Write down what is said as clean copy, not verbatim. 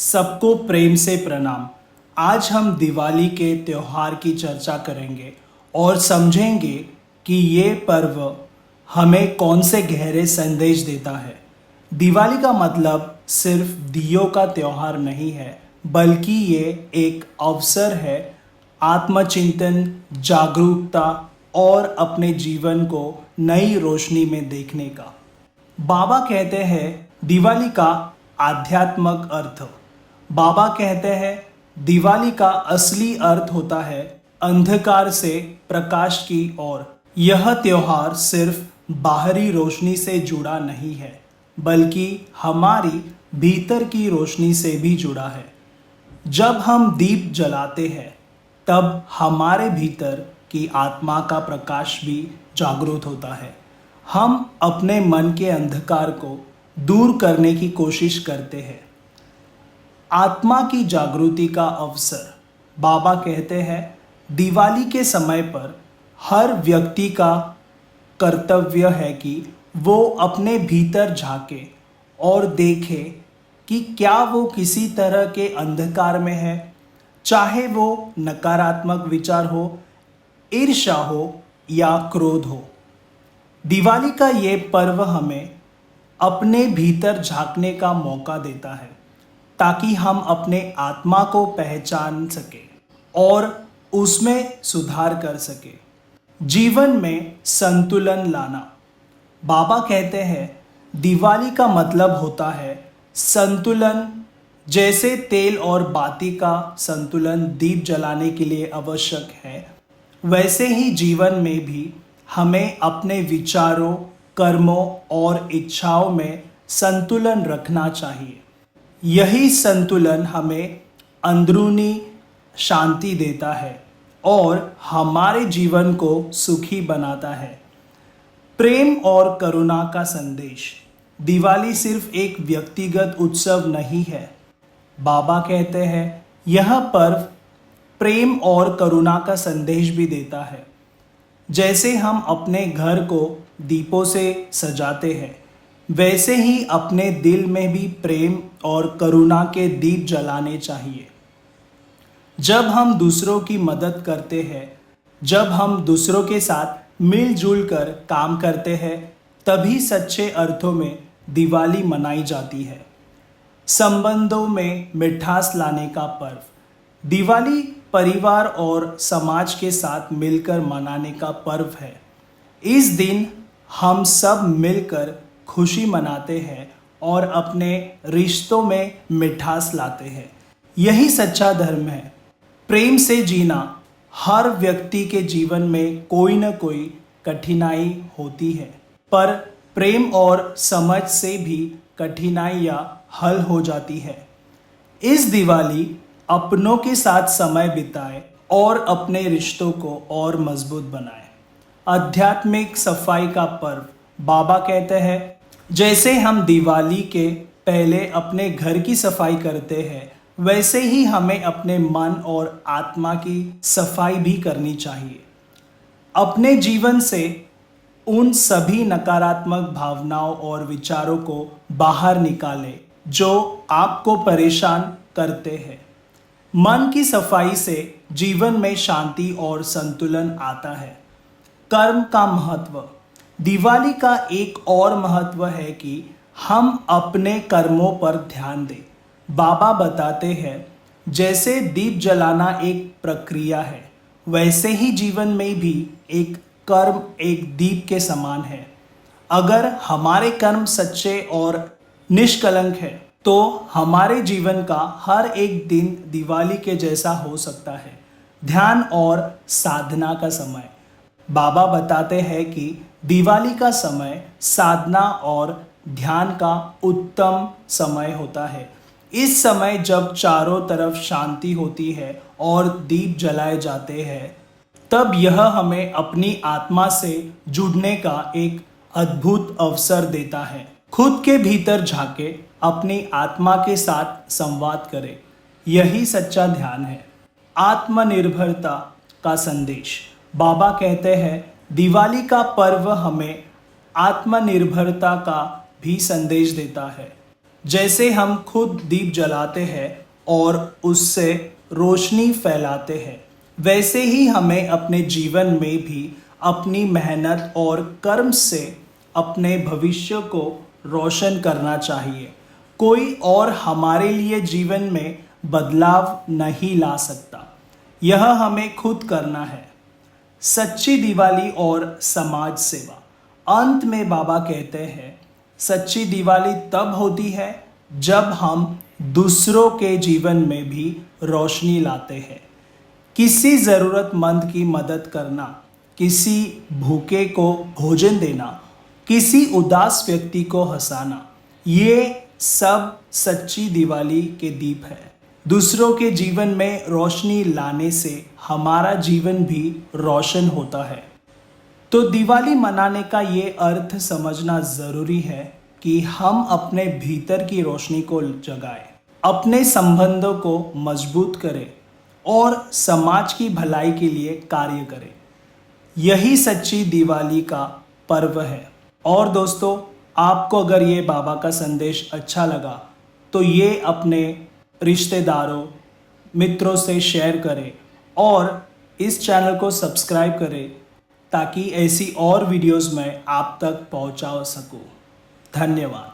सबको प्रेम से प्रणाम। आज हम दिवाली के त्योहार की चर्चा करेंगे और समझेंगे कि ये पर्व हमें कौन से गहरे संदेश देता है। दिवाली का मतलब सिर्फ दियों का त्योहार नहीं है, बल्कि ये एक अवसर है आत्मचिंतन, जागरूकता और अपने जीवन को नई रोशनी में देखने का। बाबा कहते हैं दिवाली का आध्यात्मिक अर्थ। बाबा कहते हैं दिवाली का असली अर्थ होता है अंधकार से प्रकाश की ओर। यह त्योहार सिर्फ बाहरी रोशनी से जुड़ा नहीं है, बल्कि हमारी भीतर की रोशनी से भी जुड़ा है। जब हम दीप जलाते हैं, तब हमारे भीतर की आत्मा का प्रकाश भी जागृत होता है। हम अपने मन के अंधकार को दूर करने की कोशिश करते हैं। आत्मा की जागृति का अवसर। बाबा कहते हैं दिवाली के समय पर हर व्यक्ति का कर्तव्य है कि वो अपने भीतर झांके और देखे कि क्या वो किसी तरह के अंधकार में है, चाहे वो नकारात्मक विचार हो, ईर्ष्या हो या क्रोध हो। दिवाली का ये पर्व हमें अपने भीतर झांकने का मौका देता है, ताकि हम अपने आत्मा को पहचान सके और उसमें सुधार कर सके। जीवन में संतुलन लाना। बाबा कहते हैं दिवाली का मतलब होता है संतुलन। जैसे तेल और बाती का संतुलन दीप जलाने के लिए आवश्यक है, वैसे ही जीवन में भी हमें अपने विचारों, कर्मों और इच्छाओं में संतुलन रखना चाहिए। यही संतुलन हमें अंदरूनी शांति देता है और हमारे जीवन को सुखी बनाता है। प्रेम और करुणा का संदेश। दिवाली सिर्फ एक व्यक्तिगत उत्सव नहीं है। बाबा कहते हैं यह पर्व प्रेम और करुणा का संदेश भी देता है। जैसे हम अपने घर को दीपों से सजाते हैं, वैसे ही अपने दिल में भी प्रेम और करुणा के दीप जलाने चाहिए। जब हम दूसरों की मदद करते हैं, जब हम दूसरों के साथ मिलजुल कर काम करते हैं, तभी सच्चे अर्थों में दिवाली मनाई जाती है। संबंधों में मिठास लाने का पर्व। दिवाली परिवार और समाज के साथ मिलकर मनाने का पर्व है। इस दिन हम सब मिलकर खुशी मनाते हैं और अपने रिश्तों में मिठास लाते हैं। यही सच्चा धर्म है। प्रेम से जीना। हर व्यक्ति के जीवन में कोई न कोई कठिनाई होती है, पर प्रेम और समझ से भी कठिनाइयाँ हल हो जाती है। इस दिवाली अपनों के साथ समय बिताए और अपने रिश्तों को और मजबूत बनाए। आध्यात्मिक सफाई का पर्व। बाबा कहते हैं जैसे हम दिवाली के पहले अपने घर की सफाई करते हैं, वैसे ही हमें अपने मन और आत्मा की सफाई भी करनी चाहिए। अपने जीवन से उन सभी नकारात्मक भावनाओं और विचारों को बाहर निकालें जो आपको परेशान करते हैं। मन की सफाई से जीवन में शांति और संतुलन आता है। कर्म का महत्व। दिवाली का एक और महत्व है कि हम अपने कर्मों पर ध्यान दें। बाबा बताते हैं जैसे दीप जलाना एक प्रक्रिया है, वैसे ही जीवन में भी एक कर्म एक दीप के समान है। अगर हमारे कर्म सच्चे और निष्कलंक है, तो हमारे जीवन का हर एक दिन दिवाली के जैसा हो सकता है। ध्यान और साधना का समय। बाबा बताते हैं कि दिवाली का समय साधना और ध्यान का उत्तम समय होता है। इस समय जब चारों तरफ शांति होती है और दीप जलाए जाते हैं, तब यह हमें अपनी आत्मा से जुड़ने का एक अद्भुत अवसर देता है। खुद के भीतर झांके, अपनी आत्मा के साथ संवाद करें। यही सच्चा ध्यान है। आत्मनिर्भरता का संदेश। बाबा कहते हैं दिवाली का पर्व हमें आत्मनिर्भरता का भी संदेश देता है। जैसे हम खुद दीप जलाते हैं और उससे रोशनी फैलाते हैं, वैसे ही हमें अपने जीवन में भी अपनी मेहनत और कर्म से अपने भविष्य को रोशन करना चाहिए। कोई और हमारे लिए जीवन में बदलाव नहीं ला सकता, यह हमें खुद करना है। सच्ची दिवाली और समाज सेवा। अंत में बाबा कहते हैं, सच्ची दिवाली तब होती है जब हम दूसरों के जीवन में भी रोशनी लाते हैं। किसी ज़रूरतमंद की मदद करना, किसी भूखे को भोजन देना, किसी उदास व्यक्ति को हंसाना, ये सब सच्ची दिवाली के दीप है। दूसरों के जीवन में रोशनी लाने से हमारा जीवन भी रोशन होता है। तो दिवाली मनाने का ये अर्थ समझना ज़रूरी है कि हम अपने भीतर की रोशनी को जगाएं, अपने संबंधों को मजबूत करें और समाज की भलाई के लिए कार्य करें। यही सच्ची दिवाली का पर्व है। और दोस्तों, आपको अगर ये बाबा का संदेश अच्छा लगा तो ये अपने रिश्तेदारों, मित्रों से शेयर करें और इस चैनल को सब्सक्राइब करें ताकि ऐसी और वीडियोस मैं आप तक पहुंचा सकूं। धन्यवाद।